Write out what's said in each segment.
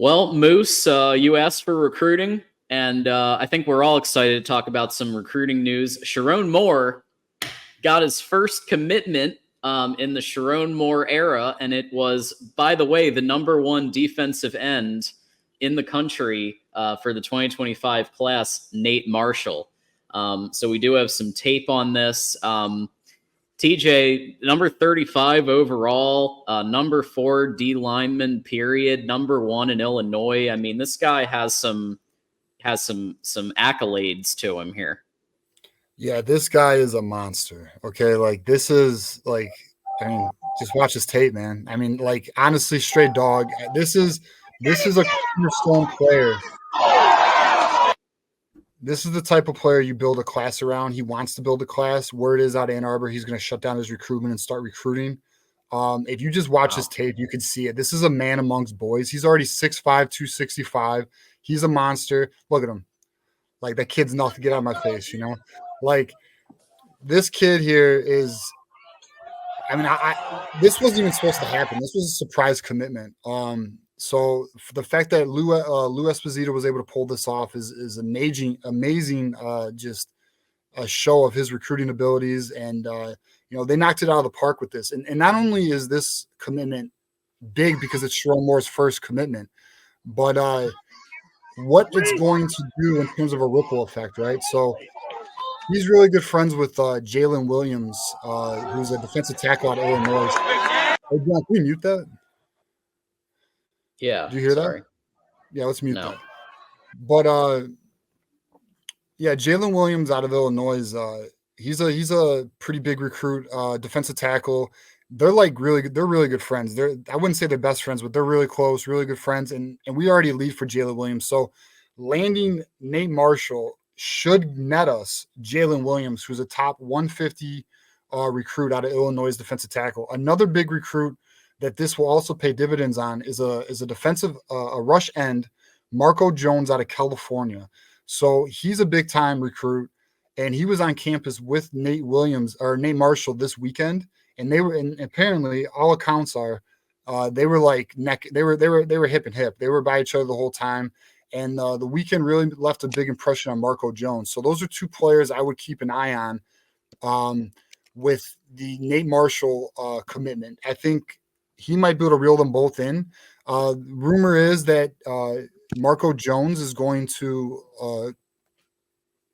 Well, Moose, you asked for recruiting, and I think we're all excited to talk about some recruiting news. Sharon Moore got his first commitment in the Sharon Moore era, and it was, by the way, the number one defensive end in the country for the 2025 class, Nate Marshall. So we do have some tape on this. TJ, number 35 overall, number 4 D lineman, period, number 1 in Illinois. I mean, this guy has some accolades to him here. Yeah, this guy is a monster. Okay, like this is like, I mean, just watch his tape, man. I mean, like honestly, straight dog. This is a cornerstone player. This is the type of player you build a class around. He wants to build a class. Word is out of Ann Arbor, he's going to shut down his recruitment and start recruiting. If you just watch his tape, you can see it. This is a man amongst boys. He's already 6'5", 265. He's a monster. Look at him. Like, that kid's enough to get out of my face, you know? Like, this kid here is, I mean, this wasn't even supposed to happen. This was a surprise commitment. So the fact that Lou Esposito was able to pull this off is amazing, just a show of his recruiting abilities. And, they knocked it out of the park with this. And not only is this commitment big because it's Sharon Moore's first commitment, but what it's going to do in terms of a ripple effect, right? So he's really good friends with Jalen Williams, who's a defensive tackle out of Illinois. Hey, John, can we mute that? Yeah. Did you hear that? Yeah, let's mute that. But Jalen Williams out of Illinois, he's a pretty big recruit, defensive tackle. They're really good friends. I wouldn't say they're best friends, but they're really close, really good friends. And we already lead for Jalen Williams. So landing Nate Marshall should net us Jalen Williams, who's a top 150 recruit out of Illinois' defensive tackle. Another big recruit that this will also pay dividends on is a defensive a rush end, Marco Jones out of California. So he's a big time recruit, and he was on campus with Nate Marshall this weekend. And and apparently all accounts are, they were like they were hip and hip. They were by each other the whole time. And the weekend really left a big impression on Marco Jones. So those are two players I would keep an eye on with the Nate Marshall commitment. I think he might be able to reel them both in. Rumor is that Marco Jones is going to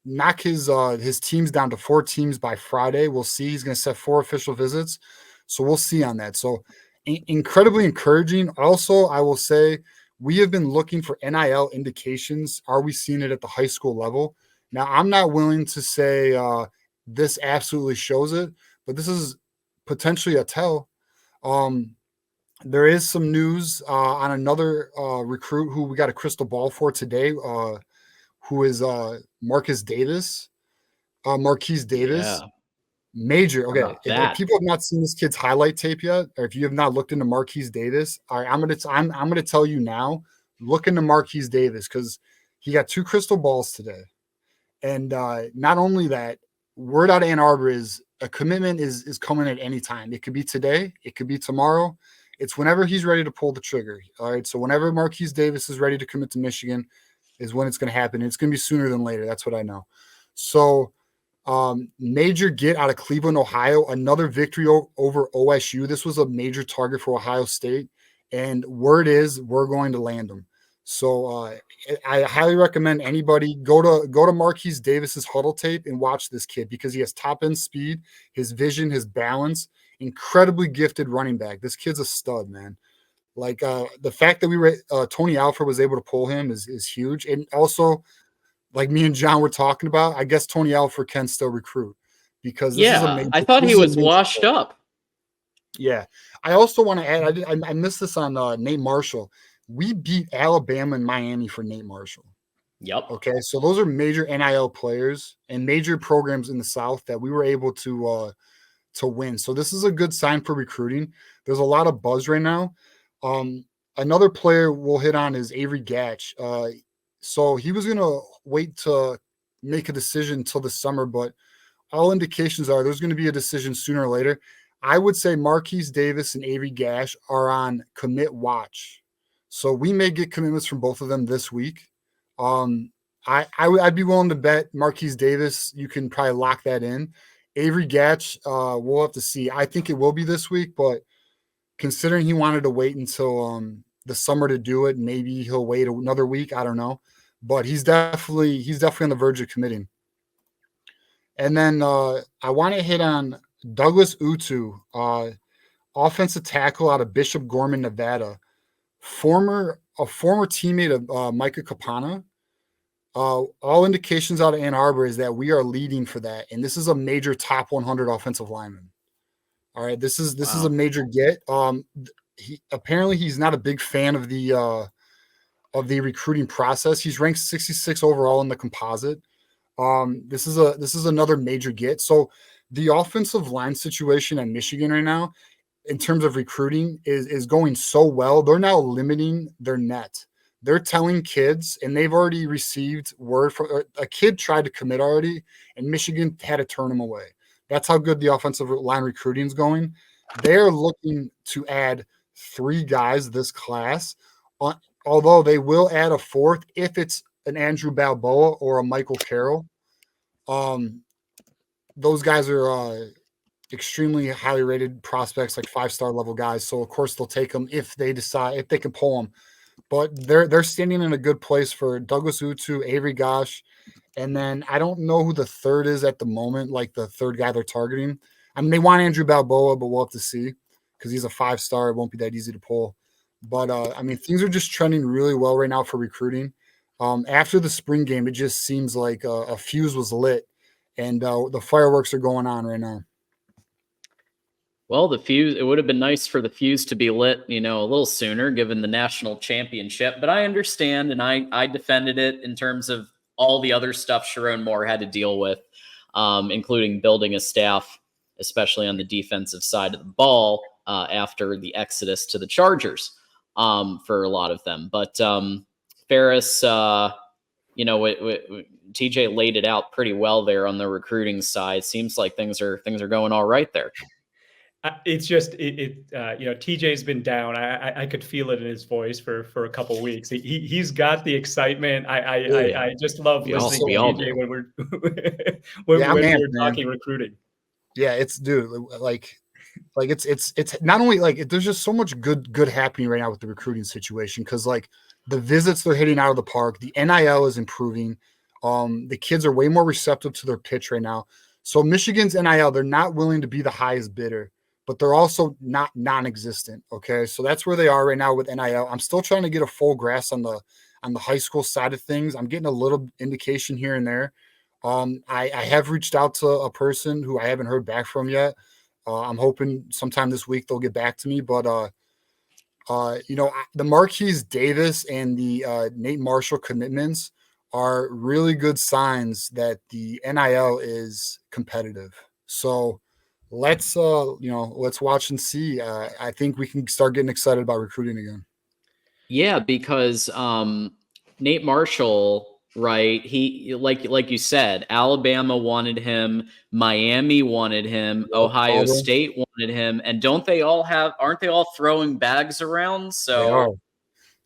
knock his teams down to 4 teams by Friday. We'll see. He's going to set 4 official visits. So we'll see on that. So incredibly encouraging. Also, I will say we have been looking for NIL indications. Are we seeing it at the high school level? Now, I'm not willing to say this absolutely shows it, but this is potentially a tell. There is some news on another recruit who we got a crystal ball for today, who is Marquise Davis. Yeah. Major. Okay. If people have not seen this kid's highlight tape yet, or if you have not looked into Marquise Davis, all right, I'm gonna tell you now, look into Marquise Davis because he got 2 crystal balls today. And not only that, word out of Ann Arbor is a commitment is coming at any time. It could be today, it could be tomorrow. It's whenever he's ready to pull the trigger. All right. So whenever Marquise Davis is ready to commit to Michigan is when it's going to happen. It's going to be sooner than later. That's what I know. So major get out of Cleveland, Ohio, another victory over OSU. This was a major target for Ohio State. And word is we're going to land them. So I highly recommend anybody go to Marquise Davis's huddle tape and watch this kid because he has top end speed, his vision, his balance, incredibly gifted running back. This kid's a stud, man. Like the fact that Tony Alford was able to pull him is huge. And also, like me and John were talking about, I guess Tony Alford can still recruit because this is amazing. I thought he was washed up. Yeah. I also want to add, I missed this on Nate Marshall. We beat Alabama and Miami for Nate Marshall. Yep. Okay. So those are major NIL players and major programs in the South that we were able to win. So this is a good sign for recruiting. There's a lot of buzz right now. Another player we'll hit on is Avery Gatch. So he was going to wait to make a decision till the summer, but all indications are there's going to be a decision sooner or later. I would say Marquise Davis and Avery Gatch are on commit watch. So we may get commitments from both of them this week. I'd be willing to bet Marquise Davis. You can probably lock that in. Avery Gatch, we'll have to see. I think it will be this week, but considering he wanted to wait until the summer to do it, maybe he'll wait another week. I don't know, but he's definitely on the verge of committing. And then I want to hit on Douglas Utu, offensive tackle out of Bishop Gorman, Nevada, a former teammate of Micah Capana. All indications out of Ann Arbor is that we are leading for that, and this is a major top 100 offensive lineman. All right, this is a major get. He's not a big fan of the recruiting process. He's ranked 66 overall in the composite. This is another major get. So the offensive line situation at Michigan right now, in terms of recruiting, is going so well. They're now limiting their net. They're telling kids, and they've already received word from a kid tried to commit already, and Michigan had to turn him away. That's how good the offensive line recruiting is going. They're looking to add 3 guys this class, although they will add a 4th if it's an Andrew Balboa or a Michael Carroll. Those guys are extremely highly rated prospects, like 5-star level guys. So of course they'll take them if they can pull them. But they're standing in a good place for Douglas Utu, Avery Gosh, and then I don't know who the third is at the moment, like the third guy they're targeting. I mean, they want Andrew Balboa, but we'll have to see because he's a 5-star. It won't be that easy to pull. But I mean, things are just trending really well right now for recruiting. After the spring game, it just seems like a fuse was lit, and the fireworks are going on right now. Well, the fuse, it would have been nice for the fuse to be lit, a little sooner given the national championship. But I understand, and I defended it in terms of all the other stuff Sharon Moore had to deal with, including building a staff, especially on the defensive side of the ball after the exodus to the Chargers for a lot of them. But Ferris, TJ laid it out pretty well there on the recruiting side. Seems like things are going all right there. It's just TJ's been down. I could feel it in his voice for a couple of weeks. He's got the excitement. I just love listening to TJ when we're we're talking recruiting. Yeah, it's it's not only like there's just so much good happening right now with the recruiting situation because like the visits they're hitting out of the park, the NIL is improving. The kids are way more receptive to their pitch right now. So Michigan's NIL, they're not willing to be the highest bidder, but they're also not non-existent. Okay, so that's where they are right now with NIL. I'm still trying to get a full grasp on the high school side of things. I'm getting a little indication here and there. I have reached out to a person who I haven't heard back from yet. I'm hoping sometime this week they'll get back to me. But the Marquise Davis and the Nate Marshall commitments are really good signs that the NIL is competitive. So let's watch and see. I think we can start getting excited about recruiting again. Yeah, because Nate Marshall, right? He like you said, Alabama wanted him, Miami wanted him, Ohio State wanted him, and aren't they all throwing bags around? So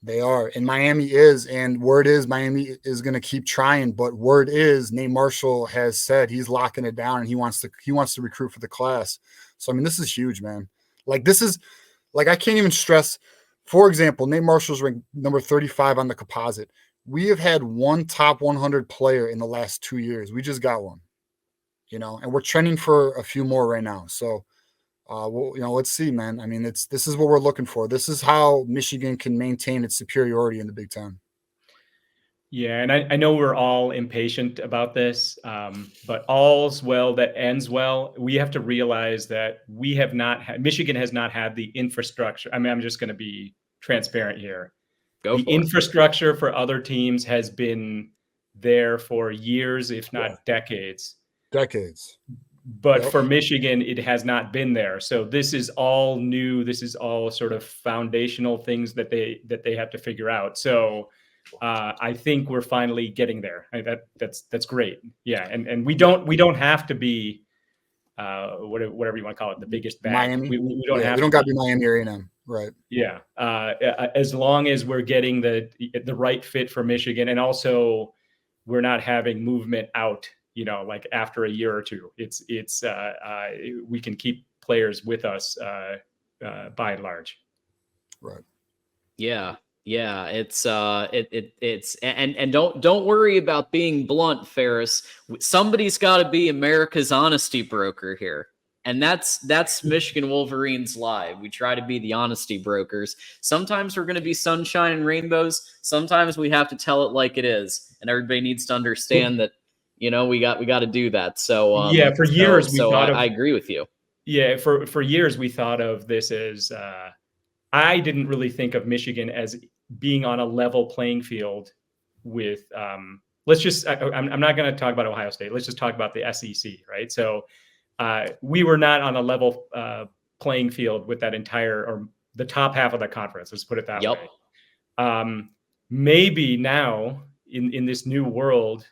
They are, and Miami is, and word is Miami is going to keep trying. But word is Nate Marshall has said he's locking it down, and he wants to recruit for the class. So I mean, this is huge, man. Like this is like I can't even stress. For example, Nate Marshall's ranked number 35 on the composite. We have had one top 100 player in the last 2 years. We just got one, and we're trending for a few more right now. So. Let's see, man. I mean, this is what we're looking for. This is how Michigan can maintain its superiority in the Big Ten. Yeah, and I know we're all impatient about this, but all's well that ends well. We have to realize that Michigan has not had the infrastructure. I mean, I'm just going to be transparent here. The infrastructure for other teams has been there for years, if not decades. But for Michigan, it has not been there. So this is all new. This is all sort of foundational things that they have to figure out. So I think we're finally getting there. That's great. Yeah, and we don't have to be whatever you want to call it, the biggest bag. Miami. We don't have. We don't got to be Miami Arena. Right. Yeah. As long as we're getting the right fit for Michigan, and also we're not having movement out, like after a year or two, we can keep players with us by and large. Right. Yeah. Yeah, it's and don't worry about being blunt, Ferris. Somebody's got to be America's honesty broker here. And that's Michigan Wolverines Live. We try to be the honesty brokers. Sometimes we're going to be sunshine and rainbows. Sometimes we have to tell it like it is, and everybody needs to understand that. We got to do that. So Yeah, for years we thought I agree with you. Yeah, for years we thought of this as I didn't really think of Michigan as being on a level playing field with let's just I'm not going to talk about Ohio State. Let's just talk about the SEC, right? So we were not on a level playing field with that entire, or the top half of the conference. Let's put it that way. Maybe now in this new world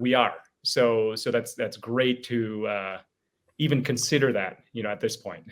we are. So that's great to even consider that, at this point.